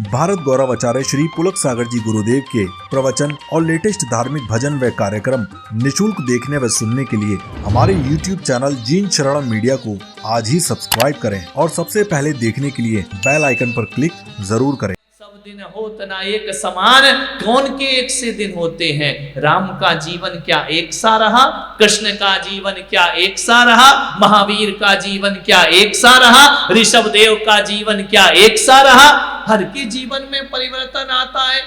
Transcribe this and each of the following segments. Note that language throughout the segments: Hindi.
भारत गौरव आचार्य श्री पुलक सागर जी गुरुदेव के प्रवचन और लेटेस्ट धार्मिक भजन व कार्यक्रम निशुल्क देखने व सुनने के लिए हमारे YouTube चैनल जीन शरणम मीडिया को आज ही सब्सक्राइब करें और सबसे पहले देखने के लिए बेल आइकन पर क्लिक जरूर करें। सब दिन होत ना एक समान, कौन के एक से दिन होते हैं। राम का जीवन क्या एक सा रहा, कृष्ण का जीवन क्या एक सा रहा, महावीर का जीवन क्या एक सा रहा, ऋषभ देव का जीवन क्या एक सा रहा। हर के जीवन में परिवर्तन आता है।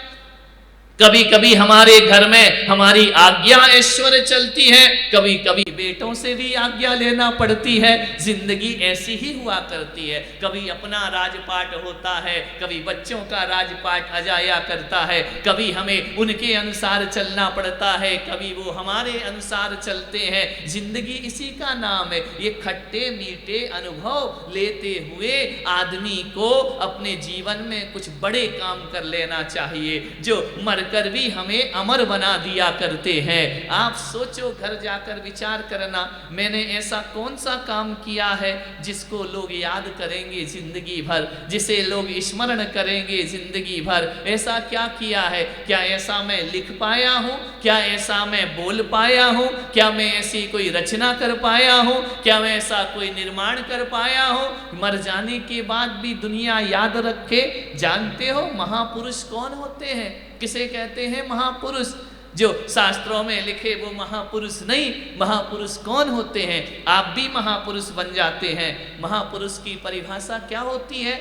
कभी कभी हमारे घर में हमारी आज्ञा ऐश्वर्य चलती है, कभी कभी बेटों से भी आज्ञा लेना पड़ती है। जिंदगी ऐसी ही हुआ करती है। कभी अपना राजपाट होता है, कभी बच्चों का राजपाट आ जाया करता है, कभी हमें उनके अनुसार चलना पड़ता है, कभी वो हमारे अनुसार चलते हैं। जिंदगी इसी का नाम है। ये खट्टे मीठे अनुभव लेते हुए आदमी को अपने जीवन में कुछ बड़े काम कर लेना चाहिए जो कर भी हमें अमर बना दिया करते हैं। आप सोचो, घर जाकर विचार करना, मैंने ऐसा कौन सा काम किया है जिसको लोग याद करेंगे जिंदगी भर, जिसे लोग स्मरण करेंगे जिंदगी भर। ऐसा क्या किया है? क्या ऐसा मैं लिख पाया हूं? क्या ऐसा मैं बोल पाया हूं? क्या मैं ऐसी कोई रचना कर पाया हूं? क्या मैं ऐसा कोई निर्माण कर पाया हूं? मर जाने के बाद भी दुनिया याद रखे। जानते हो महापुरुष कौन होते हैं? किसे कहते हैं महापुरुष? जो शास्त्रों में लिखे वो महापुरुष नहीं। महापुरुष कौन होते हैं? आप भी महापुरुष बन जाते हैं। महापुरुष की परिभाषा क्या होती है?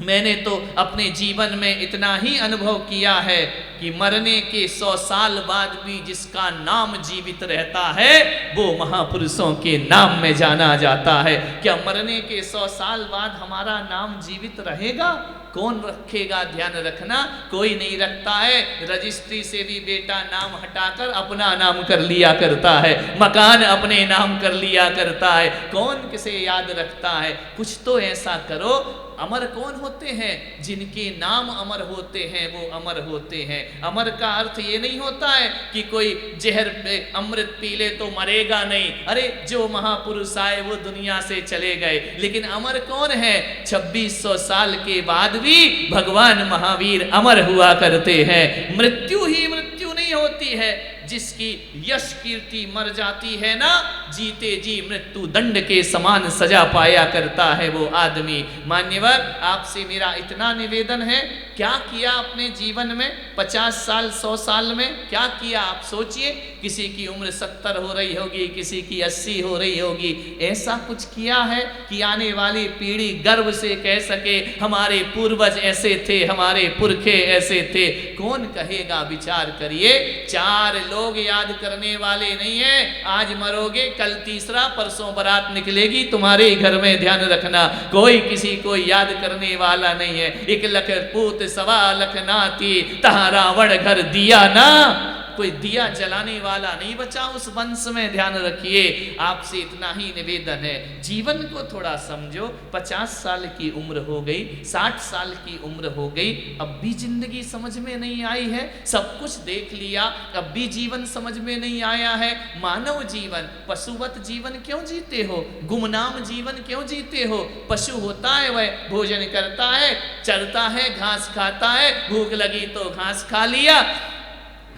मैंने तो अपने जीवन में इतना ही अनुभव किया है कि मरने के 100 साल बाद भी जिसका नाम जीवित रहता है वो महापुरुषों के नाम में जाना जाता है। क्या मरने के 100 साल बाद हमारा नाम जीवित रहेगा? कौन रखेगा? ध्यान रखना, कोई नहीं रखता है। रजिस्ट्री से भी बेटा नाम हटाकर अपना नाम कर लिया करता है, मकान अपने नाम कर लिया करता है। कौन किसे याद रखता है? कुछ तो ऐसा करो। अमर कौन होते हैं? जिनके नाम अमर होते हैं वो अमर होते हैं। अमर का अर्थ ये नहीं होता है कि कोई जहर पे अमृत पी ले तो मरेगा नहीं। अरे जो महापुरुष आए वो दुनिया से चले गए, लेकिन अमर कौन है? 2600 साल के बाद भी भगवान महावीर अमर हुआ करते हैं। मृत्यु ही मृत्यु नहीं होती है। जिसकी यश कीर्ति मर जाती है ना, जीते जी मृत्यु दंड के समान सजा पाया करता है वो आदमी। मान्यवर, आपसे मेरा इतना निवेदन है, क्या किया अपने जीवन में? 50 साल 100 साल में क्या किया? आप सोचिए। किसी की उम्र 70 हो रही होगी, किसी की 80 हो रही होगी। ऐसा कुछ किया है कि आने वाली पीढ़ी गर्व से कह सके हमारे पूर्वज ऐसे थे, हमारे पुरखे ऐसे थे? कौन कहेगा? विचार करिए। 4 लोग याद करने वाले नहीं है। आज मरोगे, कल तीसरा, परसों बारात निकलेगी तुम्हारे घर में। ध्यान रखना, कोई किसी को याद करने वाला नहीं है। 1 लख पूत 1.25 लख नाती, तहा रावण घर दिया ना। कोई दिया जलाने वाला नहीं बचा उस वंश में। ध्यान रखिए। आपसे इतना ही निवेदन है, जीवन को थोड़ा समझो। 50 साल की उम्र हो गई, 60 साल की उम्र हो गई, अब भी जिंदगी समझ में नहीं आई है। सब कुछ देख लिया, अब भी जीवन समझ में नहीं आया है। मानव जीवन, पशुवत जीवन क्यों जीते हो? गुमनाम जीवन क्यों जीते हो? पशु होता है, वह भोजन करता है, चरता है, घास खाता है, भूख लगी तो घास खा लिया,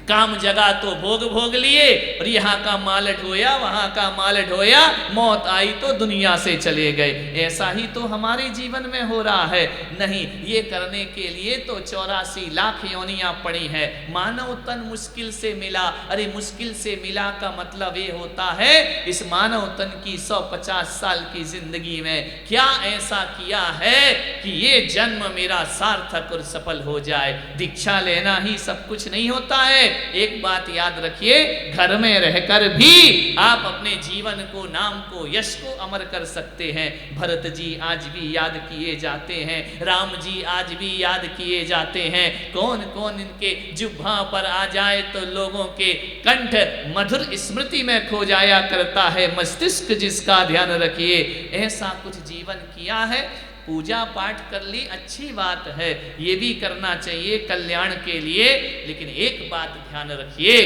काम जगा तो भोग लिए, और यहाँ का माल ढोया, वहाँ का माल ढोया, मौत आई तो दुनिया से चले गए। ऐसा ही तो हमारे जीवन में हो रहा है। नहीं, ये करने के लिए तो 84 लाख योनियां पड़ी है। मानव तन मुश्किल से मिला। अरे मुश्किल से मिला का मतलब ये होता है इस मानव तन की 150 साल की जिंदगी में क्या ऐसा किया है कि ये जन्म मेरा सार्थक और सफल हो जाए। दीक्षा लेना ही सब कुछ नहीं होता है। एक बात याद रखिए, घर में रहकर भी आप अपने जीवन को, नाम को, यश को अमर कर सकते हैं। भरत जी आज भी याद किए जाते हैं, राम जी आज भी याद किए जाते हैं। कौन कौन इनके जुब्हा पर आ जाए तो लोगों के कंठ मधुर स्मृति में खो जाया करता है मस्तिष्क जिसका। ध्यान रखिए, ऐसा कुछ जीवन किया है। पूजा पाठ कर ली, अच्छी बात है, ये भी करना चाहिए कल्याण के लिए। लेकिन एक बात ध्यान रखिए,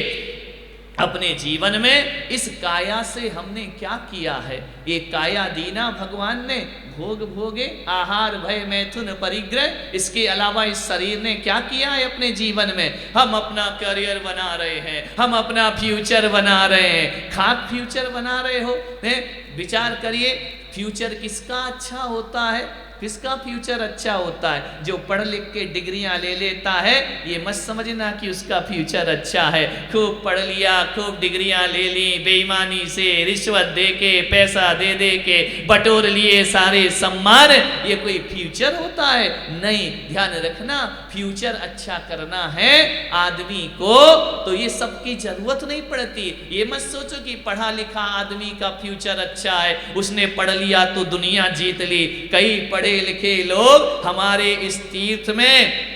अपने जीवन में इस काया से हमने क्या किया है। ये काया दीना भगवान ने भोग भोगे आहार भय मैथुन परिग्रह, इसके अलावा इस शरीर ने क्या किया है अपने जीवन में। हम अपना करियर बना रहे हैं, हम अपना फ्यूचर बना रहे हैं। खाक फ्यूचर बना रहे हो, विचार करिए फ्यूचर किसका अच्छा होता है, किसका फ्यूचर अच्छा होता है। जो पढ़ लिख के डिग्रियां ले लेता है, ये मत समझना कि उसका फ्यूचर अच्छा है। खूब पढ़ लिया, खूब डिग्रियां ले ली, बेईमानी से रिश्वत दे के पैसा दे दे के बटोर लिए सारे सम्मान, ये कोई फ्यूचर होता है? नहीं। ध्यान रखना, फ्यूचर अच्छा करना है आदमी को तो ये सबकी जरूरत नहीं पड़ती। ये मत सोचो कि पढ़ा लिखा आदमी का फ्यूचर अच्छा है, उसने पढ़ लिया तो दुनिया जीत ली। कई पढ़े लिखे लोग हमारे इस तीर्थ में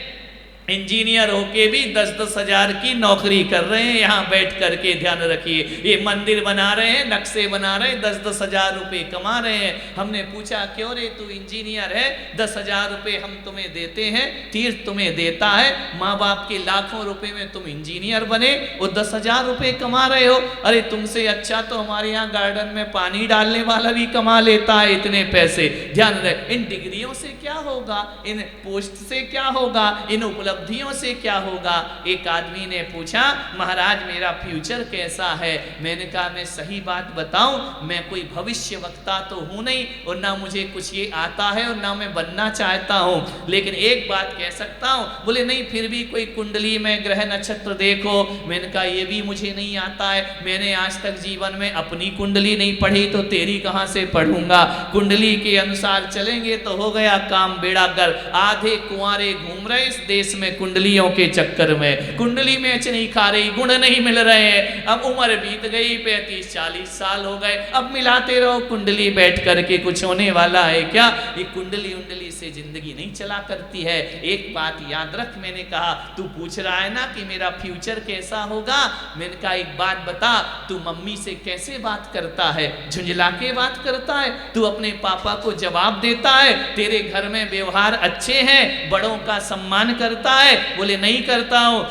इंजीनियर होके भी 10-10 हजार की नौकरी कर रहे हैं यहाँ बैठ करके। ध्यान रखिए, ये मंदिर बना रहे हैं, नक्शे बना रहे हैं, 10-10 हजार रुपये कमा रहे हैं। हमने पूछा क्यों रे तू इंजीनियर है, 10 हजार रुपये हम तुम्हें देते हैं, तीर्थ तुम्हें देता है, माँ बाप के लाखों रुपए में तुम इंजीनियर बने, वो 10 हजार रुपये कमा रहे हो। अरे तुमसे अच्छा तो हमारे यहाँ गार्डन में पानी डालने वाला भी कमा लेता है इतने पैसे। ध्यान रख, इन डिग्रियों से क्या होगा, इन पोस्ट से क्या होगा, इन उपलब्धियों से क्या होगा। एक आदमी ने पूछा महाराज मेरा फ्यूचर कैसा है। मैंने कहा मैं सही बात बताऊं, मैं कोई भविष्य वक्ता तो हूं नहीं और ना मुझे कुछ ये आता है और ना मैं बनना चाहता हूं, लेकिन एक बात कह सकता हूं। बोले नहीं फिर भी कोई कुंडली में ग्रह नक्षत्र देखो। मैंने कहा ये भी मुझे नहीं आता है, मैंने आज तक जीवन में अपनी कुंडली नहीं पढ़ी तो तेरी कहां से पढ़ूंगा। कुंडली के अनुसार चलेंगे तो हो गया काम बेड़ा कर। आधे कुंवारे घूम रहे इस देश में कुंडलियों के चक्कर में, कुंडली मैच नहीं खा रही, गुण नहीं मिल रहे हैं। अब उम्र बीत गई, 35-40 साल हो गए, अब मिलाते रहो कुंडली बैठ करके, कुछ होने वाला है क्या। ये कुंडली उंडली से जिंदगी नहीं चला करती है। एक बात याद रख, मैंने कहा तू पूछ रहा है ना कि मेरा फ्यूचर कैसा होगा। मैंने कहा एक बात बता, तू मम्मी से कैसे बात करता है, झुंझला के बात करता है, तू अपने पापा को जवाब देता है, तेरे घर में व्यवहार अच्छे हैं, बड़ों का सम्मान करता है। बोले नहीं करता हूं।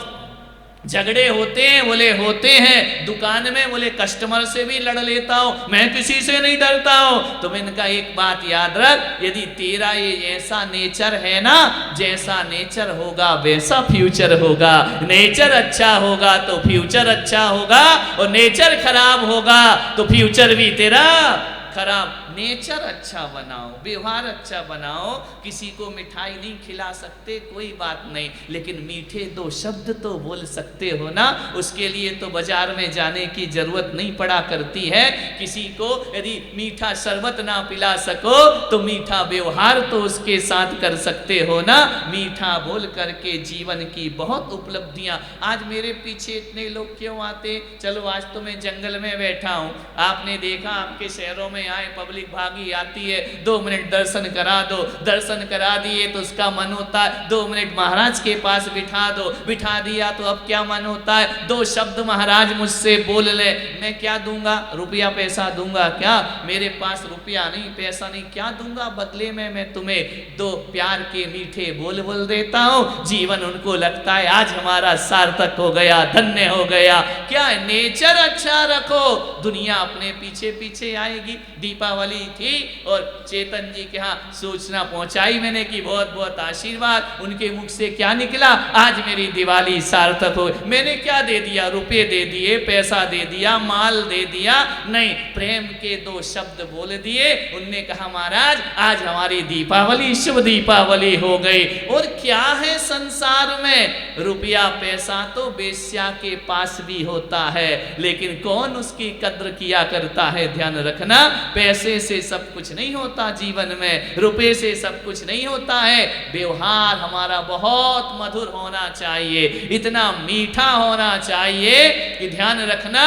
झगड़े होते हैं, बोले होते हैं। दुकान में बोले कस्टमर से भी लड़ लेता हूं, मैं किसी से नहीं डरता हूं। तो मैंने कहा एक बात याद रख, यदि तेरा ये ऐसा नेचर है ना, जैसा नेचर होगा वैसा फ्यूचर होगा। नेचर अच्छा होगा तो फ्यूचर अच्छा होगा, और नेचर खराब होगा तो फ्यूचर भी तेरा खराब। नेचर अच्छा बनाओ, व्यवहार अच्छा बनाओ। किसी को मिठाई नहीं खिला सकते कोई बात नहीं, लेकिन मीठे 2 शब्द तो बोल सकते हो ना। उसके लिए तो बाजार में जाने की जरूरत नहीं पड़ा करती है। किसी को यदि मीठा शरबत ना पिला सको तो मीठा व्यवहार तो उसके साथ कर सकते हो ना। मीठा बोल करके जीवन की बहुत उपलब्धियां। आज मेरे पीछे इतने लोग क्यों आते, चलो आज तो मैं जंगल में बैठा हूं, आपने देखा आपके शहरों में आए पब्लिक भागी आती है, 2 मिनट दर्शन करा दो, दर्शन करा दिए तो उसका मन होता है 2 मिनट महाराज के पास बिठा दो, बिठा दिया तो अब क्या मन होता है 2 शब्द महाराज मुझसे बोल ले। मैं क्या दूंगा, रुपया पैसा दूंगा क्या, मेरे पास रुपया नहीं पैसा नहीं, क्या दूंगा बदले में। मैं तुम्हें 2 प्यार के मीठे बोल बोल देता हूं, जीवन उनको लगता है आज हमारा सार्थक हो गया, धन्य हो गया। क्या है, नेचर अच्छा रखो, दुनिया अपने पीछे पीछे आएगी। दीपावली थी और चेतन जी के यहाँ सूचना पहुंचाई मैंने कि बहुत बहुत आशीर्वाद। उनके मुख से क्या निकला, आज मेरी दिवाली सार्थक हो। मैंने क्या दे दिया, रुपए दे दिए, पैसा दे दिया, माल दे दिया, नहीं, प्रेम के 2 शब्द बोल दिए। उनने कहा महाराज आज हमारी दीपावली शुभ दीपावली हो गई। और क्या है संसार में, रुपया पैसा तो बेश्या के पास भी होता है, लेकिन कौन उसकी कद्र किया करता है। ध्यान रखना, पैसे से सब कुछ नहीं होता जीवन में, रुपए से सब कुछ नहीं होता है। व्यवहार हमारा बहुत मधुर होना चाहिए, इतना मीठा होना चाहिए कि ध्यान रखना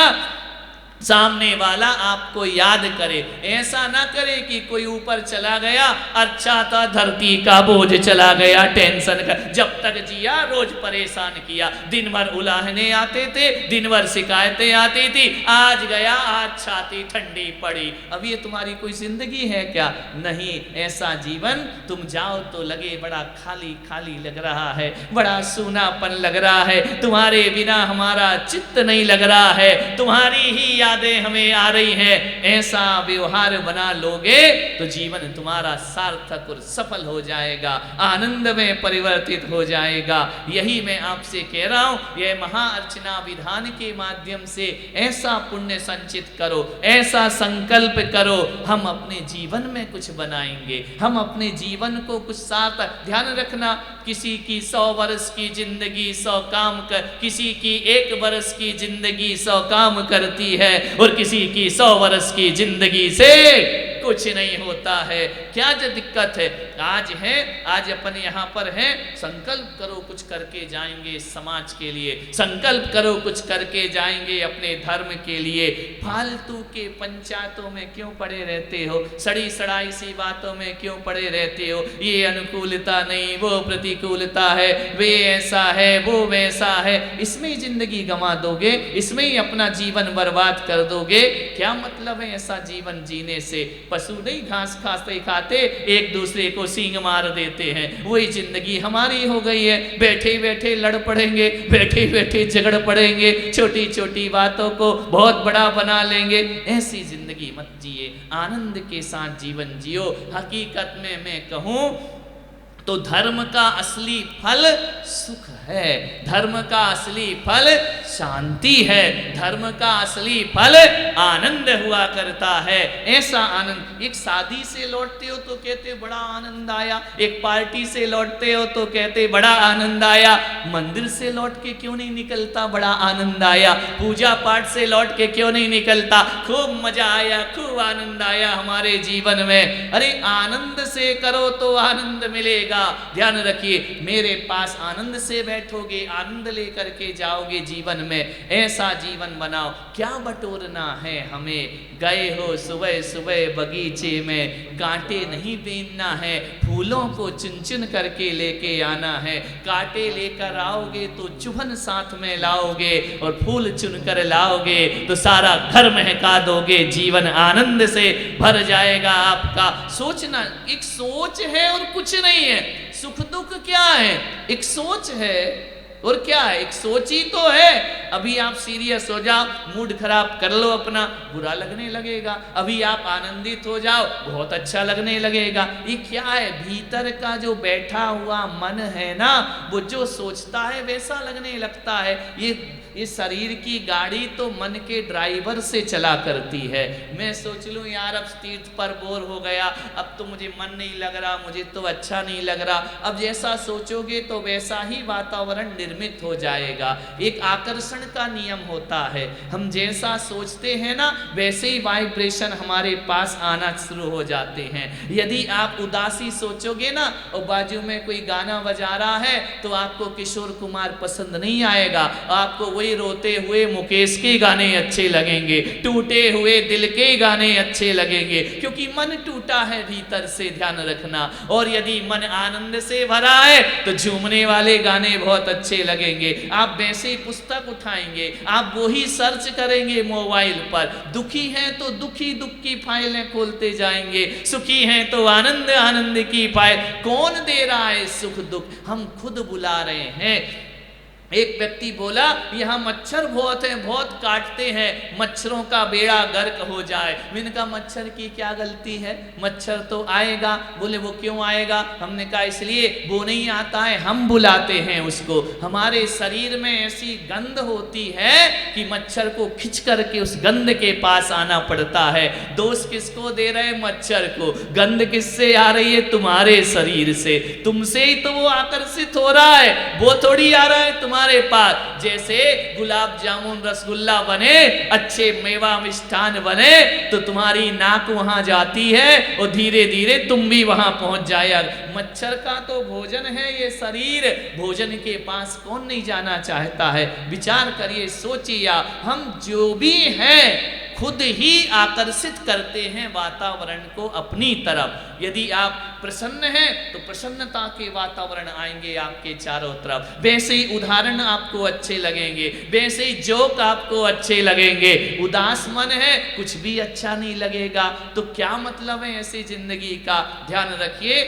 सामने वाला आपको याद करे। ऐसा ना करे कि कोई ऊपर चला गया, अच्छा था धरती का बोझ चला गया, टेंशन का, जब तक जिया रोज परेशान किया, दिन भर उलाहने आते थे, दिन भर शिकायतें आती थी, आज गया आज छाती ठंडी पड़ी। अब ये तुम्हारी कोई जिंदगी है क्या? नहीं। ऐसा जीवन तुम जाओ तो लगे बड़ा खाली खाली लग रहा है, बड़ा सूनापन लग रहा है, तुम्हारे बिना हमारा चित्त नहीं लग रहा है, तुम्हारी ही यादें हमें आ रही हैं। ऐसा व्यवहार बना लोगे तो जीवन तुम्हारा सार्थक और सफल हो जाएगा, आनंद में परिवर्तित हो जाएगा। यही मैं आपसे कह रहा हूं, यह महाअर्चना विधान के माध्यम से ऐसा पुण्य संचित करो, ऐसा संकल्प करो, हम अपने जीवन में कुछ बनाएंगे, हम अपने जीवन को कुछ सार्थक। ध्यान रखना, किसी की 100 वर्ष की जिंदगी 100 काम कर, किसी की 1 वर्ष की जिंदगी 100 काम करती है, और किसी की 100 वर्ष की जिंदगी से कुछ नहीं होता है। क्या जो दिक्कत है? आज अपन यहाँ पर हैं, संकल्प करो कुछ करके जाएंगे समाज के लिए, संकल्प करो कुछ करके जाएंगे अपने धर्म के लिए। फालतू के पंचायतों में क्यों पड़े रहते हो? सड़ी सड़ाई सी बातों में क्यों पड़े रहते हो? ये अनुकूलता नहीं, वो प्रतिकूलता है, वे ऐसा है, वो वैसा है, इसमें ही जिंदगी गंवा दोगे, इसमें ही अपना जीवन बर्बाद कर दोगे। क्या मतलब है ऐसा जीवन जीने से? पशु नहीं घास खाते एक दूसरे को सींग मार देते हैं, वही जिंदगी हमारी हो गई है। बैठे बैठे लड़ पड़ेंगे, बैठे बैठे झगड़ पड़ेंगे, छोटी छोटी बातों को बहुत बड़ा बना लेंगे। ऐसी जिंदगी मत जिए, आनंद के साथ जीवन जियो। हकीकत में मैं कहूं तो धर्म का असली फल सुख है, धर्म का असली फल शांति है, धर्म का असली फल आनंद हुआ करता है। ऐसा आनंद, एक शादी से लौटते हो तो कहते बड़ा आनंद आया, एक पार्टी से लौटते हो तो कहते बड़ा आनंद आया, मंदिर से लौट के क्यों नहीं निकलता बड़ा आनंद आया, पूजा पाठ से लौट के क्यों नहीं निकलता खूब मजा आया, खूब आनंद आया हमारे जीवन में। अरे आनंद से करो तो आनंद मिलेगा। ध्यान रखिए, मेरे पास आनंद से बैठोगे, आनंद लेकर के जाओगे जीवन में। ऐसा जीवन बनाओ। क्या बटोरना है हमें? गए हो सुबह सुबह बगीचे में, कांटे नहीं बीनना है, फूलों को चुन चुन करके लेके आना है। कांटे लेकर आओगे तो चुभन साथ में लाओगे, और फूल चुन कर लाओगे तो सारा घर महका दोगे, जीवन आनंद से भर जाएगा आपका। सोचना, एक सोच है और कुछ नहीं है। सुख दुख क्या है? एक सोच है और क्या है? एक सोच ही तो है। अभी आप सीरियस हो जाओ, मूड खराब कर लो अपना, बुरा लगने लगेगा। अभी आप आनंदित हो जाओ, बहुत अच्छा लगने लगेगा। ये क्या है? भीतर का जो बैठा हुआ मन है ना, वो जो सोचता है वैसा लगने लगता है। ये शरीर की गाड़ी तो मन के ड्राइवर से चला करती है। मैं सोच लूँ यार अब तीर्थ पर बोर हो गया, अब तो मुझे मन नहीं लग रहा, मुझे तो अच्छा नहीं लग रहा। अब जैसा सोचोगे तो वैसा ही वातावरण निर्मित हो जाएगा। एक आकर्षण का नियम होता है, हम जैसा सोचते हैं ना वैसे ही वाइब्रेशन हमारे पास आना शुरू हो जाते हैं। यदि आप उदासी सोचोगे ना और बाजू में कोई गाना बजा रहा है तो आपको किशोर कुमार पसंद नहीं आएगा, आपको वही रोते हुए मुकेश के गाने अच्छे लगेंगे, टूटे हुए दिल के गाने अच्छे लगेंगे, क्योंकि मन टूटा है भीतर से। ध्यान रखना। और यदि मन आनंद से भरा है तो झूमने वाले गाने बहुत अच्छे लगेंगे। आप वैसे ही पुस्तक उठाएंगे, आप वही सर्च करेंगे मोबाइल पर। दुखी हैं तो दुखी दुख की फाइलें खोलते जाएंगे, सुखी हैं तो आनंद आनंद की फाइल। कौन दे रहा है सुख दुख? हम खुद बुला रहे हैं। एक व्यक्ति बोला यहाँ मच्छर बहुत हैं, बहुत काटते हैं, मच्छरों का बेड़ा गर्क हो जाए। मैंने कहा मच्छर की क्या गलती है, मच्छर तो आएगा। बोले वो क्यों आएगा? हमने कहा इसलिए वो नहीं आता है, हम बुलाते हैं उसको। हमारे शरीर में ऐसी गंध होती है कि मच्छर को खिंच करके उस गंध के पास आना पड़ता है। दोष किसको दे रहे? मच्छर को। गंध किससे आ रही है? तुम्हारे शरीर से, तुमसे ही तो वो आकर्षित हो रहा है, वो थोड़ी आ रहा है तुम्हारे पास। जैसे गुलाब जामुन रसगुल्ला बने, अच्छे मेवा मिष्ठान बने तो तुम्हारी नाक वहां जाती है और धीरे धीरे तुम भी वहां पहुंच जाएगा। मच्छर का तो भोजन है ये शरीर, भोजन के पास कौन नहीं जाना चाहता है? विचार करिए, सोचिए। हम जो भी हैं खुद ही आकर्षित करते हैं वातावरण को अपनी तरफ। यदि आप प्रसन्न हैं तो प्रसन्नता के वातावरण आएंगे आपके चारों तरफ, वैसे ही उदाहरण आपको अच्छे लगेंगे, वैसे ही जोक आपको अच्छे लगेंगे। उदास मन है, कुछ भी अच्छा नहीं लगेगा। तो क्या मतलब है ऐसी जिंदगी का? ध्यान रखिए,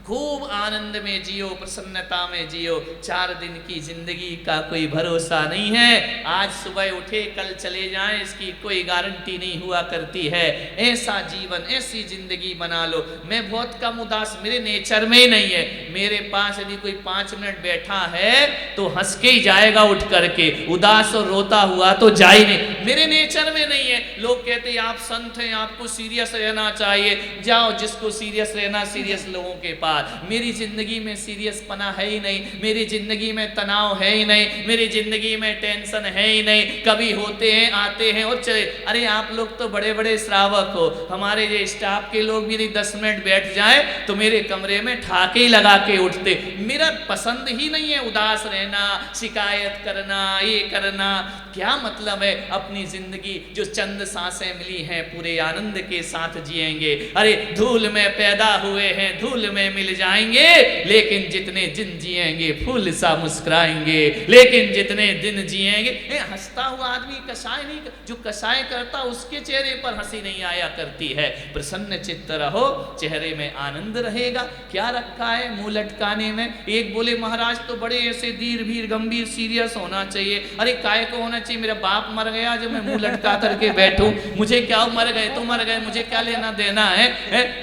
खूब आनंद में जियो, प्रसन्नता में जियो। 4 दिन की जिंदगी का कोई भरोसा नहीं है। आज सुबह उठे कल चले जाएं, इसकी कोई गारंटी नहीं हुआ करती है। ऐसा जीवन, ऐसी जिंदगी बना लो। मैं बहुत कम उदास, मेरे नेचर में ही नहीं है। मेरे पास यदि कोई 5 मिनट बैठा है तो हंस के ही जाएगा उठ करके, उदास और रोता हुआ तो जा ही नहीं। मेरे नेचर में नहीं है। लोग कहते हैं आप संत हैं, आपको सीरियस रहना चाहिए। जाओ, जिसको सीरियस रहना, सीरियस लोगों के पास। मेरी जिंदगी में सीरियस पना है ही नहीं, मेरी जिंदगी में तनाव है ही नहीं, मेरी जिंदगी में टेंशन है ही नहीं। कभी होते हैं, आते हैं और चले। अरे आप लोग तो बड़े बड़े श्रावक हो। हमारे ये स्टाफ के लोग भी 10 मिनट बैठ जाए तो मेरे कमरे में ठाके ही लगा के उठते। मेरा पसंद ही नहीं है उदास रहना, शिकायत करना, ये करना। क्या मतलब है? अपनी जिंदगी जो चंद सांसें मिली हैं पूरे आनंद के साथ जिएंगे। अरे धूल में पैदा हुए हैं, धूल में मिल जाएंगे, लेकिन जितने दिन जिएंगे फूल सा मुस्कुराएंगे। लेकिन जितने दिन जिएंगे, हंसता हुआ आदमी कसाय नहीं, जो कसाय करता उसके चेहरे पर हंसी नहीं आया करती है। प्रसन्न चित्त रहो, चेहरे में आनंद रहेगा। क्या रखा है मुंह लटकाने में? एक बोले महाराज तो बड़े ऐसे धीर भीर गंभीर सीरियस होना चाहिए। अरे काय को होना चाहिए? मेरा बाप मर गया जो मैं मुंह लटका करके बैठूं? मुझे क्या, मर गए तो मर गए, मुझे क्या लेना देना है?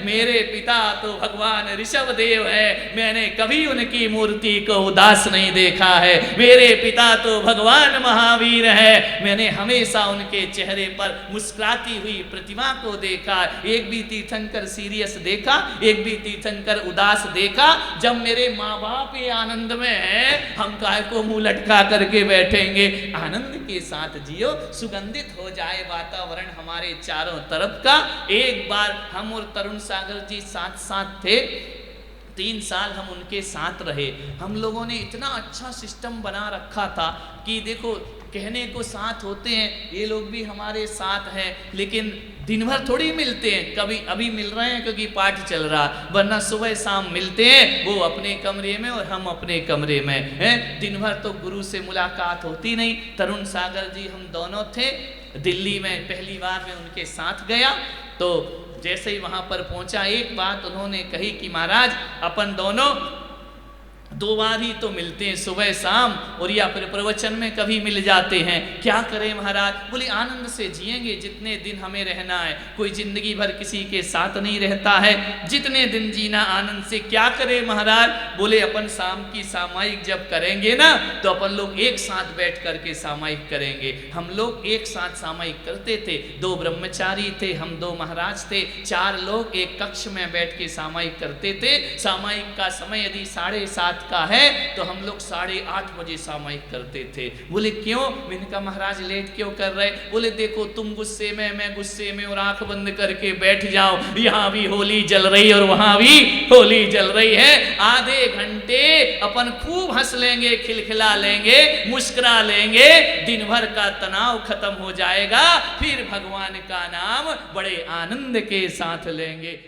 मेरे पिता तो भगवान ऋषभ देव है, मैंने कभी उनकी मूर्ति को उदास नहीं देखा है। मेरे पिता तो भगवान महावीर है, मैंने हमेशा उनके चेहरे पर मुस्कुराती हुई प्रतिमा को देखा। एक भी तीर्थंकर सीरियस देखा, एक भी तीर्थंकर उदास देखा? जब मेरे माँ बाप ये आनंद में हैं, हम काय को मुंह लटका करके बैठेंगे? आनंद के साथ जियो, सुगंधित हो जाए वातावरण हमारे चारों तरफ का। एक बार हम और तरुण सागर जी साथ साथ थे, 3 साल हम उनके साथ रहे। हम लोगों ने इतना अच्छा सिस्टम बना रखा था कि देखो, कहने को साथ होते हैं, ये लोग भी हमारे साथ हैं, लेकिन दिन भर थोड़ी मिलते हैं। कभी अभी मिल रहे हैं क्योंकि पाठ चल रहा, वरना सुबह शाम मिलते हैं, वो अपने कमरे में और हम अपने कमरे में हैं। दिन भर तो गुरु से मुलाकात होती नहीं। तरुण सागर जी हम दोनों थे दिल्ली में, पहली बार मैं उनके साथ गया तो जैसे ही वहां पर पहुंचा, एक बात उन्होंने कही कि महाराज अपन दोनों 2 बार ही तो मिलते हैं, सुबह शाम, और या फिर प्रवचन में कभी मिल जाते हैं। क्या करें महाराज? बोले आनंद से जिएंगे जितने दिन हमें रहना है। कोई जिंदगी भर किसी के साथ नहीं रहता है, जितने दिन जीना आनंद से। क्या करें महाराज? बोले अपन शाम की सामायिक जब करेंगे ना, तो अपन लोग एक साथ बैठ करके सामायिक करेंगे। हम लोग एक साथ सामायिक करते थे। 2 ब्रह्मचारी थे, हम 2 महाराज थे, 4 लोग एक कक्ष में बैठ के सामायिक करते थे। सामायिक का समय यदि 7:30 का है तो हम लोग 8:30 बजे सामायिक करते थे। बोले क्यों? मैंने कहा महाराज लेट क्यों कर रहे? बोले देखो तुम गुस्से में, मैं गुस्से में, और आंख बंद करके बैठ जाओ, यहाँ भी होली जल रही और वहां भी होली जल रही है। आधे घंटे अपन खूब हंस लेंगे, खिलखिला लेंगे, मुस्कुरा लेंगे, दिन भर का तनाव खत्म हो जाएगा। फिर भगवान का नाम बड़े आनंद के साथ लेंगे।